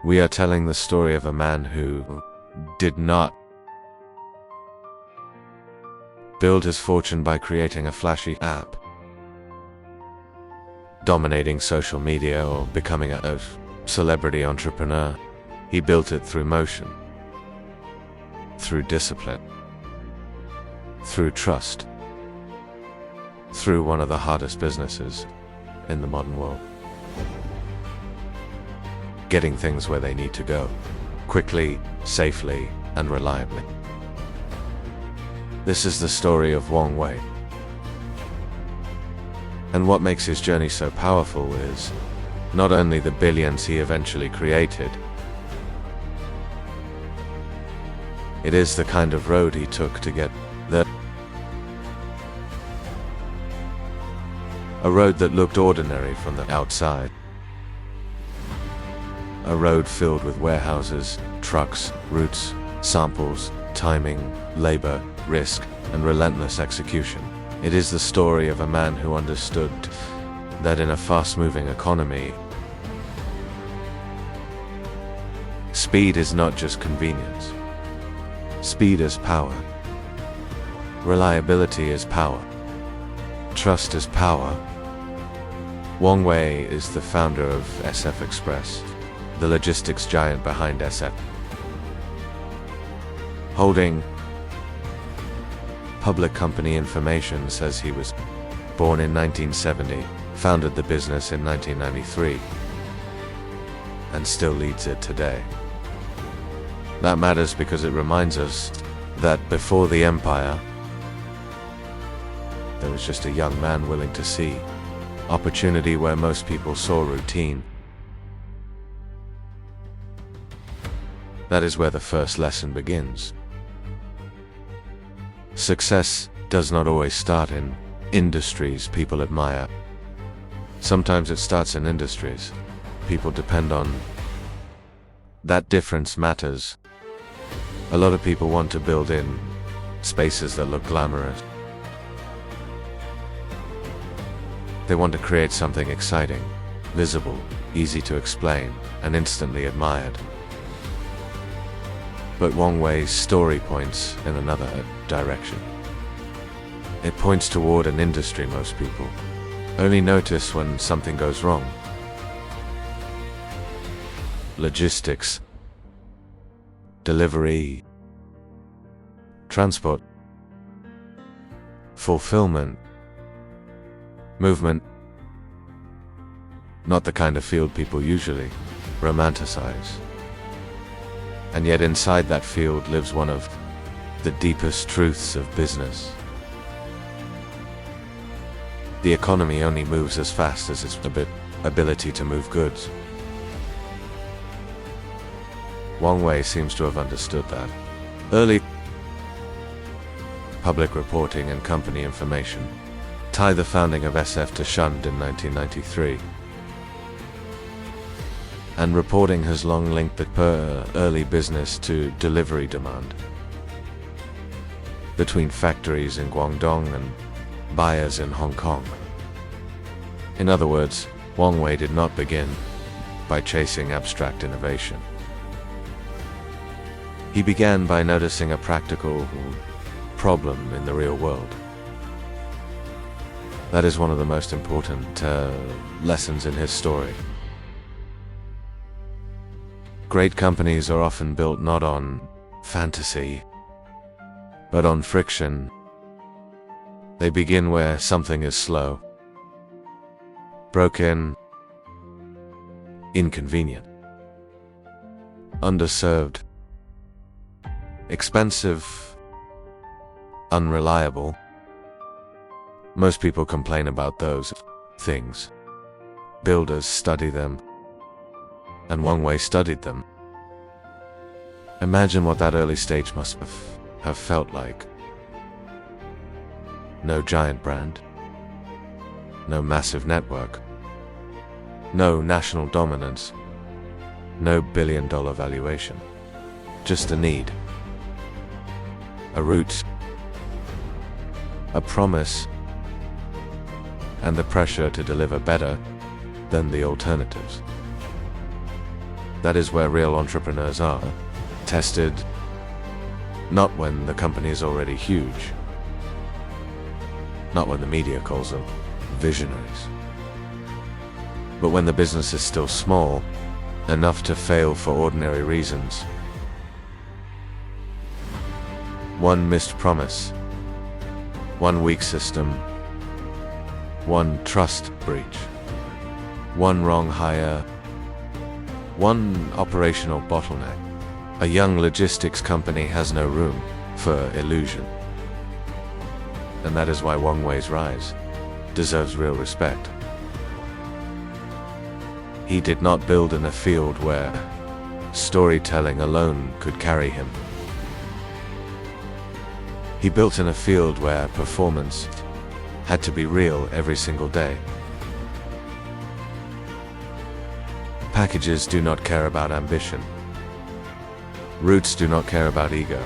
We are telling the story of a man who did not build his fortune by creating a flashy app, dominating social media, or becoming a celebrity entrepreneur. He built it through motion, through discipline, through trust, through one of the hardest businesses in the modern world. Getting things where they need to go, quickly, safely, and reliably. This is the story of Wang Wei. And what makes his journey so powerful is not only the billions he eventually created, it is the kind of road he took to get there. A road that looked ordinary from the outside. A road filled with warehouses, trucks, routes, samples, timing, labor, risk, and relentless execution. It is the story of a man who understood that in a fast-moving economy, speed is not just convenience. Speed is power. Reliability is power. Trust is power. Wang Wei is the founder of SF Express, the logistics giant behind SF. Holding public company information says he was born in 1970, founded the business in 1993, and still leads it today. That matters because it reminds us that before the empire, there was just a young man willing to see opportunity where most people saw routine. That is where the first lesson begins. Success does not always start in industries people admire. Sometimes it starts in industries people depend on. That difference matters. A lot of people want to build in spaces that look glamorous. They want to create something exciting, visible, easy to explain, and instantly admired. But Wang Wei's story points in another direction. It points toward an industry most people only notice when something goes wrong. Logistics, delivery, transport, fulfillment, movement. Not the kind of field people usually romanticize. And yet inside that field lives one of the deepest truths of business. The economy only moves as fast as its ability to move goods. Wang Wei seems to have understood that. Early public reporting and company information tie the founding of SF to Shund in 1993. And reporting has long linked the early business to delivery demand. Between factories in Guangdong and buyers in Hong Kong. In other words, Wang Wei did not begin by chasing abstract innovation. He began by noticing a practical problem in the real world. That is one of the most important lessons in his story. Great companies are often built not on fantasy, but on friction. They begin where something is slow, broken, inconvenient, underserved, expensive, unreliable. Most people complain about those things. Builders study them, and Wang Wei studied them. Imagine what that early stage must have felt like. No giant brand, no massive network, no national dominance, no billion-dollar valuation. Just a need, a route, a promise, and the pressure to deliver better than the alternatives. That is where real entrepreneurs are tested, not when the company is already huge, not when the media calls them visionaries, but when the business is still small, enough to fail for ordinary reasons. One missed promise, one weak system, one trust breach, one wrong hire, one operational bottleneck. A young logistics company has no room for illusion. And that is why Wang Wei's rise deserves real respect. He did not build in a field where storytelling alone could carry him. He built in a field where performance had to be real every single day. Packages do not care about ambition. Routes do not care about ego.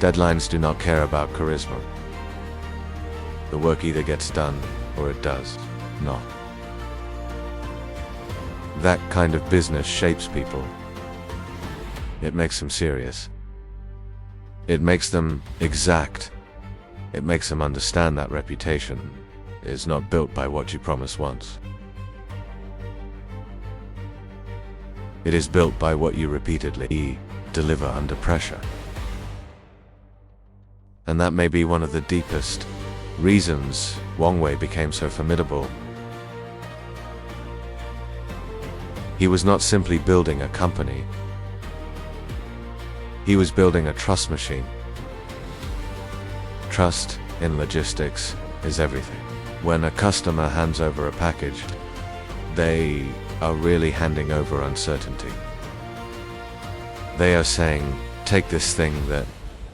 Deadlines do not care about charisma. The work either gets done or it does not. That kind of business shapes people. It makes them serious. It makes them exact. It makes them understand that reputation is not built by what you promise once. It is built by what you repeatedly deliver under pressure. And that may be one of the deepest reasons Wang Wei became so formidable. He was not simply building a company. He was building a trust machine. Trust in logistics is everything. When a customer hands over a package, they are really handing over uncertainty. They are saying, take this thing that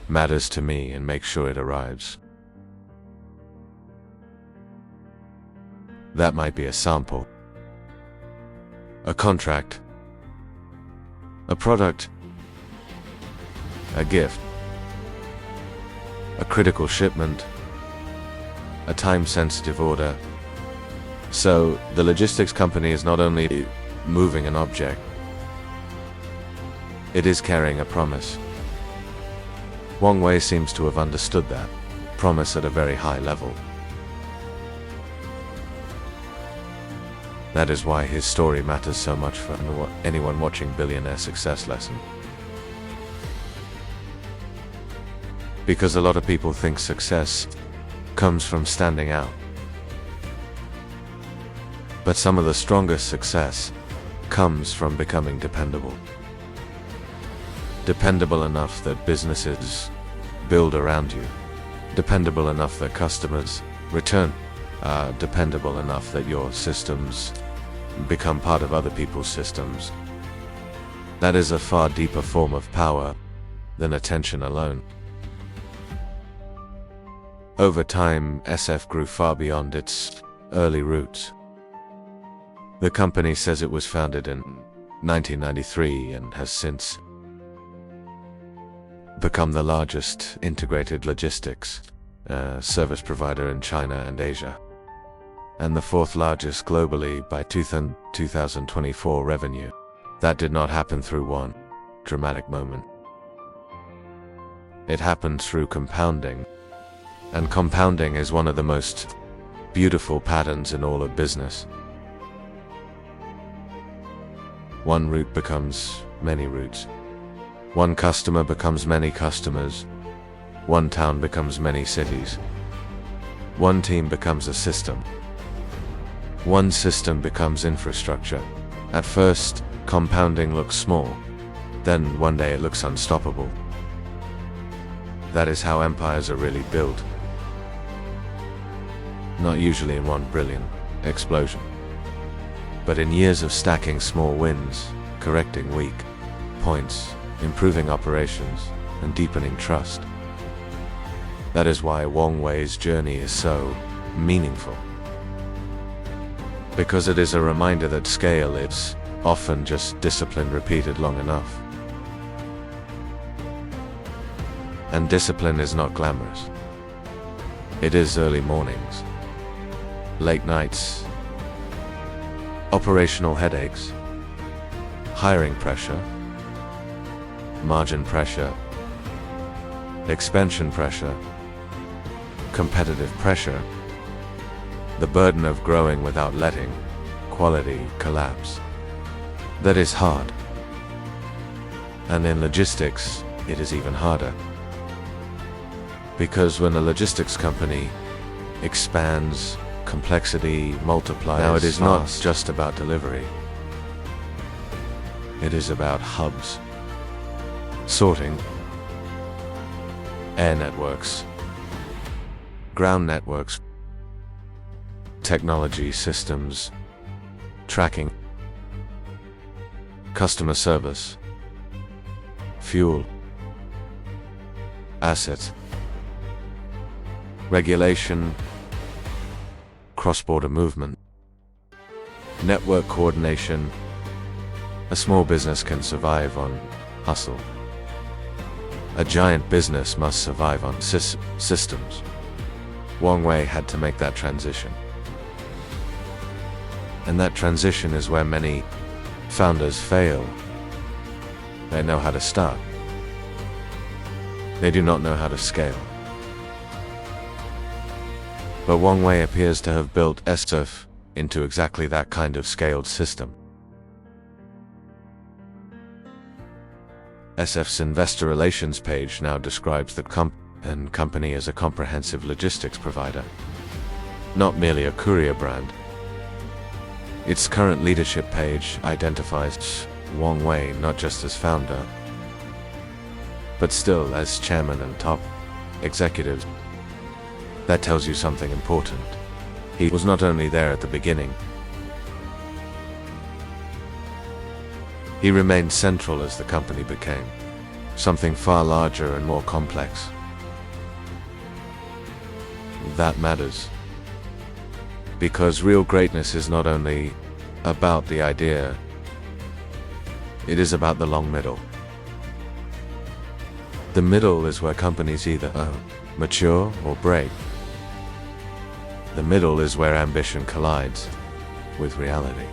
matters to me and make sure it arrives. That might be a sample, a contract, a product, a gift, a critical shipment, a time-sensitive order. So, the logistics company is not only moving an object, it is carrying a promise. Wang Wei seems to have understood that promise at a very high level. That is why his story matters so much for anyone watching Billionaire Success Lessons. Because a lot of people think success comes from standing out. But some of the strongest success comes from becoming dependable. Dependable enough that businesses build around you. Dependable enough that customers return. Dependable enough that your systems become part of other people's systems. That is a far deeper form of power than attention alone. Over time, SF grew far beyond its early roots. The company says it was founded in 1993 and has since become the largest integrated logistics service provider in China and Asia, and the fourth largest globally by 2024 revenue. That did not happen through one dramatic moment. It happened through compounding, and compounding is one of the most beautiful patterns in all of business. One route becomes many routes. One customer becomes many customers. One town becomes many cities. One team becomes a system. One system becomes infrastructure. At first, compounding looks small. Then one day it looks unstoppable. That is how empires are really built. Not usually in one brilliant explosion, but in years of stacking small wins, correcting weak points, improving operations, and deepening trust. That is why Wang Wei's journey is so meaningful. Because it is a reminder that scale is often just discipline repeated long enough. And discipline is not glamorous. It is early mornings, late nights, operational headaches, hiring pressure, margin pressure, expansion pressure, competitive pressure, the burden of growing without letting quality collapse. That is hard. And in logistics, it is even harder. Because when a logistics company expands, complexity multiplies. Now it is not just about delivery. It is about hubs, sorting, air networks, ground networks, technology systems, tracking, customer service, fuel, assets, regulation, cross-border movement, network coordination. A small business can survive on hustle. A giant business must survive on systems. Wang Wei had to make that transition. And that transition is where many founders fail. They know how to start. They do not know how to scale. But Wang Wei appears to have built SF into exactly that kind of scaled system. SF's investor relations page now describes the company as a comprehensive logistics provider, not merely a courier brand. Its current leadership page identifies Wang Wei not just as founder, but still as chairman and top executive. That tells you something important. He was not only there at the beginning, he remained central as the company became something far larger and more complex. That matters. Because real greatness is not only about the idea, it is about the long middle. The middle is where companies either mature or break. The middle is where ambition collides with reality.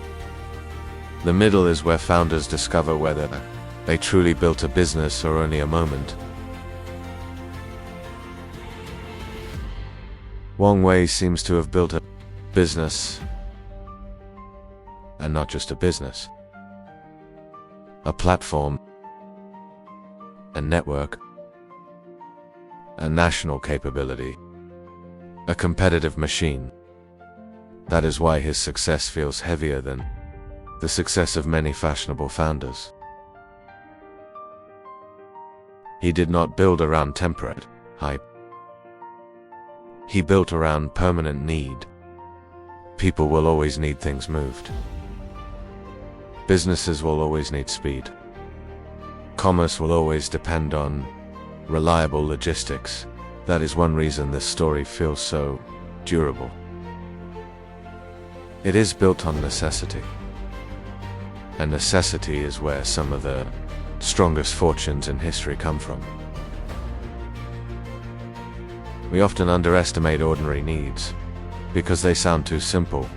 The middle is where founders discover whether they truly built a business or only a moment. Wang Wei seems to have built a business, and not just a business. A platform, a network, a national capability, a competitive machine. That is why his success feels heavier than the success of many fashionable founders. He did not build around temperate hype. He built around permanent need. People will always need things moved. Businesses will always need speed. Commerce will always depend on reliable logistics. That is one reason this story feels so durable. It is built on necessity. And necessity is where some of the strongest fortunes in history come from. We often underestimate ordinary needs because they sound too simple.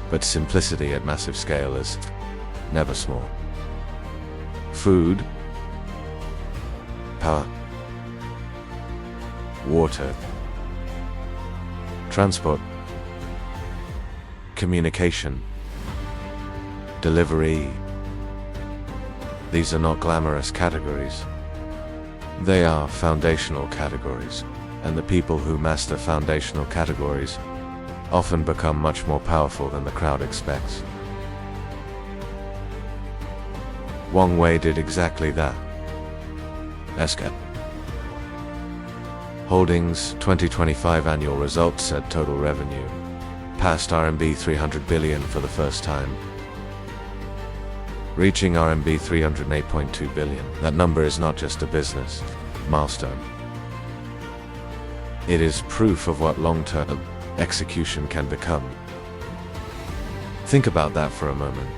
But simplicity at massive scale is never small. Food, power, water, transport, communication, delivery. These are not glamorous categories. They are foundational categories, and the people who master foundational categories often become much more powerful than the crowd expects. Wang Wei did exactly that. SK Holdings 2025 annual results said total revenue passed RMB 300 billion for the first time, reaching RMB 308.2 billion. That number is not just a business milestone. It is proof of what long-term execution can become. Think about that for a moment.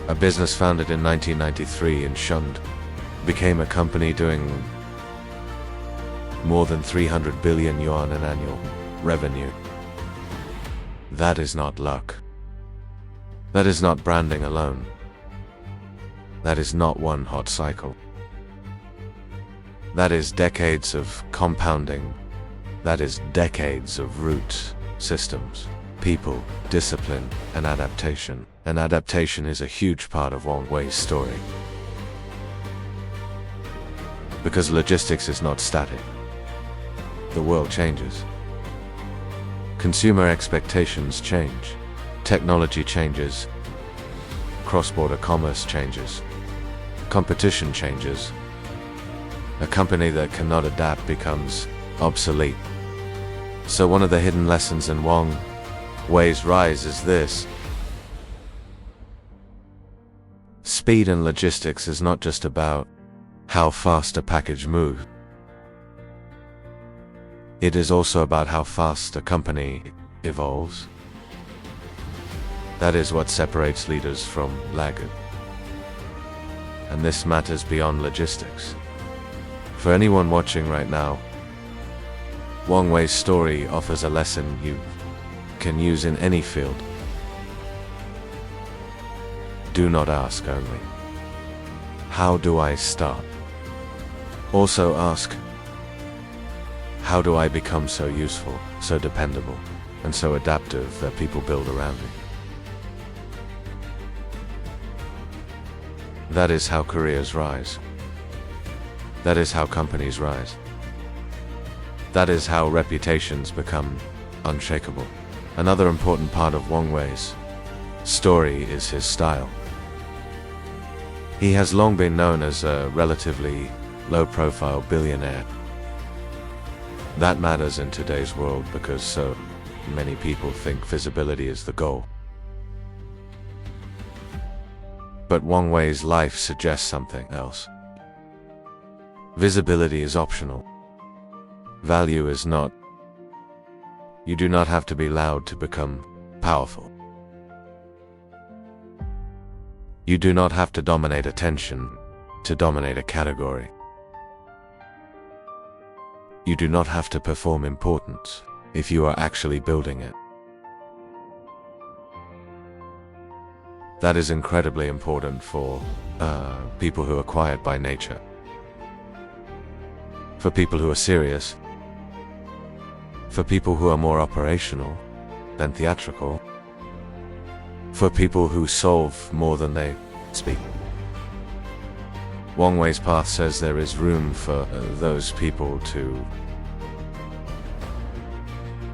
A business founded in 1993 in Shund became a company doing more than 300 billion yuan in annual revenue. That is not luck. That is not branding alone. That is not one hot cycle. That is decades of compounding. That is decades of roots, systems, people, discipline, and adaptation. And adaptation is a huge part of Wang Wei's story. Because logistics is not static. The world changes. Consumer expectations change. Technology changes. Cross-border commerce changes. Competition changes. A company that cannot adapt becomes obsolete. So one of the hidden lessons in Wang Wei's rise is this. Speed in logistics is not just about how fast a package moves. It is also about how fast a company evolves. That is what separates leaders from laggards. And this matters beyond logistics. For anyone watching right now, Wang Wei's story offers a lesson you can use in any field. Do not ask only, how do I start? Also ask, how do I become so useful, so dependable, and so adaptive that people build around me? That is how careers rise. That is how companies rise. That is how reputations become unshakable. Another important part of Wang Wei's story is his style. He has long been known as a relatively low-profile billionaire. That matters in today's world because so many people think visibility is the goal. But Wang Wei's life suggests something else. Visibility is optional. Value is not. You do not have to be loud to become powerful. You do not have to dominate attention to dominate a category. You do not have to perform importance if you are actually building it. That is incredibly important for people who are quiet by nature. For people who are serious. For people who are more operational than theatrical. For people who solve more than they speak. Wang Wei's path says there is room for those people to.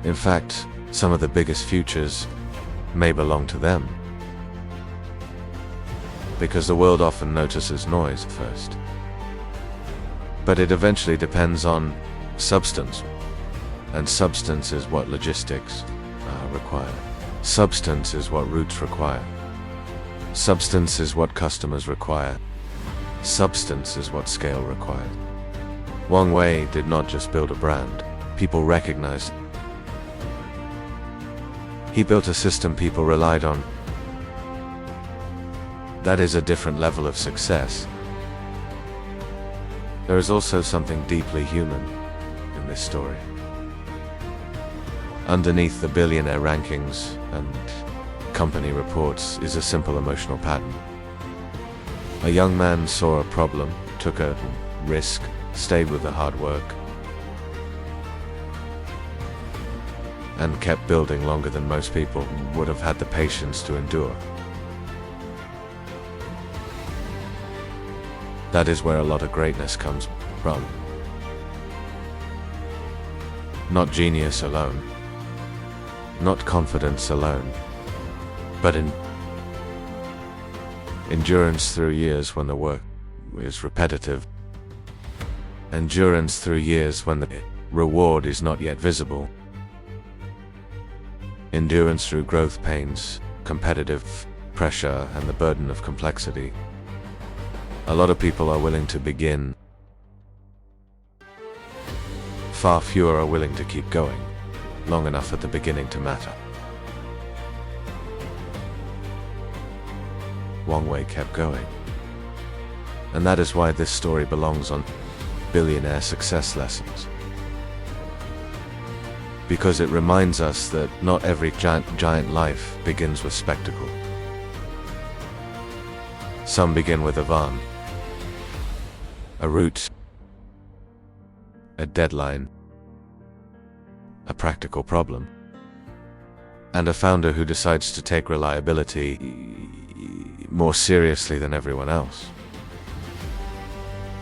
In fact, some of the biggest futures may belong to them. Because the world often notices noise first. But it eventually depends on substance. And substance is what logistics require. Substance is what routes require. Substance is what customers require. Substance is what scale requires. Wang Wei did not just build a brand. People recognized it. He built a system people relied on. That is a different level of success. There is also something deeply human in this story. Underneath the billionaire rankings and company reports is a simple emotional pattern. A young man saw a problem, took a risk, stayed with the hard work, and kept building longer than most people would have had the patience to endure. That is where a lot of greatness comes from. Not genius alone. Not confidence alone. But endurance through years when the work is repetitive. Endurance through years when the reward is not yet visible. Endurance through growth pains, competitive pressure, and the burden of complexity. A lot of people are willing to begin. Far fewer are willing to keep going long enough at the beginning to matter. Wang Wei kept going. And that is why this story belongs on Billionaire Success Lessons. Because it reminds us that not every giant life begins with spectacle. Some begin with a van, a route, a deadline, a practical problem, and a founder who decides to take reliability more seriously than everyone else.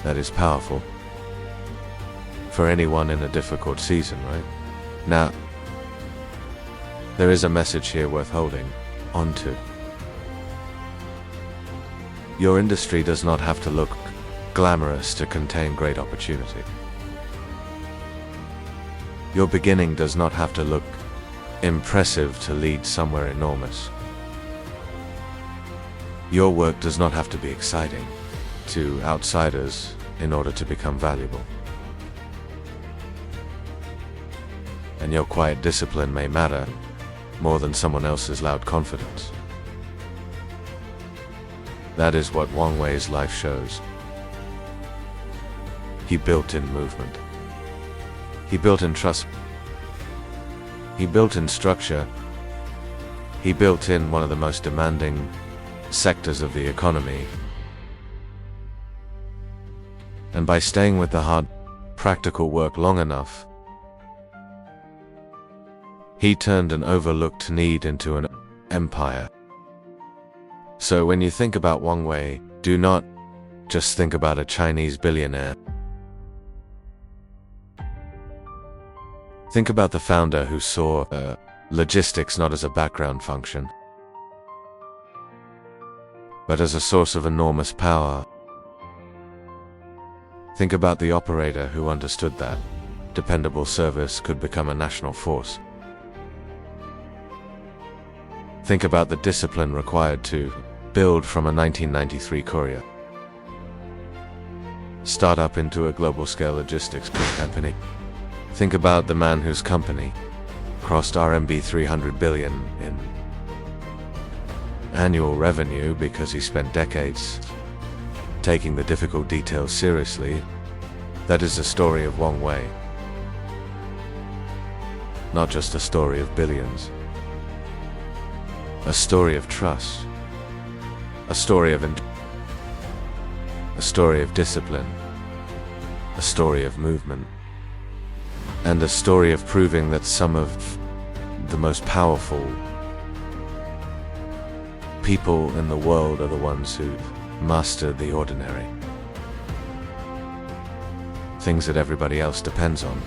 That is powerful for anyone in a difficult season, right? Now, there is a message here worth holding on to. Your industry does not have to look glamorous to contain great opportunity. Your beginning does not have to look impressive to lead somewhere enormous. Your work does not have to be exciting to outsiders in order to become valuable. And your quiet discipline may matter more than someone else's loud confidence. That is what Wang Wei's life shows. He built in movement. He built in trust. He built in structure. He built in one of the most demanding sectors of the economy. And by staying with the hard, practical work long enough, he turned an overlooked need into an empire. So when you think about Wang Wei, do not just think about a Chinese billionaire. Think about the founder who saw logistics not as a background function, but as a source of enormous power. Think about the operator who understood that dependable service could become a national force. Think about the discipline required to build from a 1993 courier startup into a global-scale logistics company. Think about the man whose company crossed RMB 300 billion in annual revenue because he spent decades taking the difficult details seriously. That is the story of Wang Wei. Not just a story of billions. A story of trust. A story of discipline. A story of movement. And a story of proving that some of the most powerful people in the world are the ones who've mastered the ordinary. Things that everybody else depends on.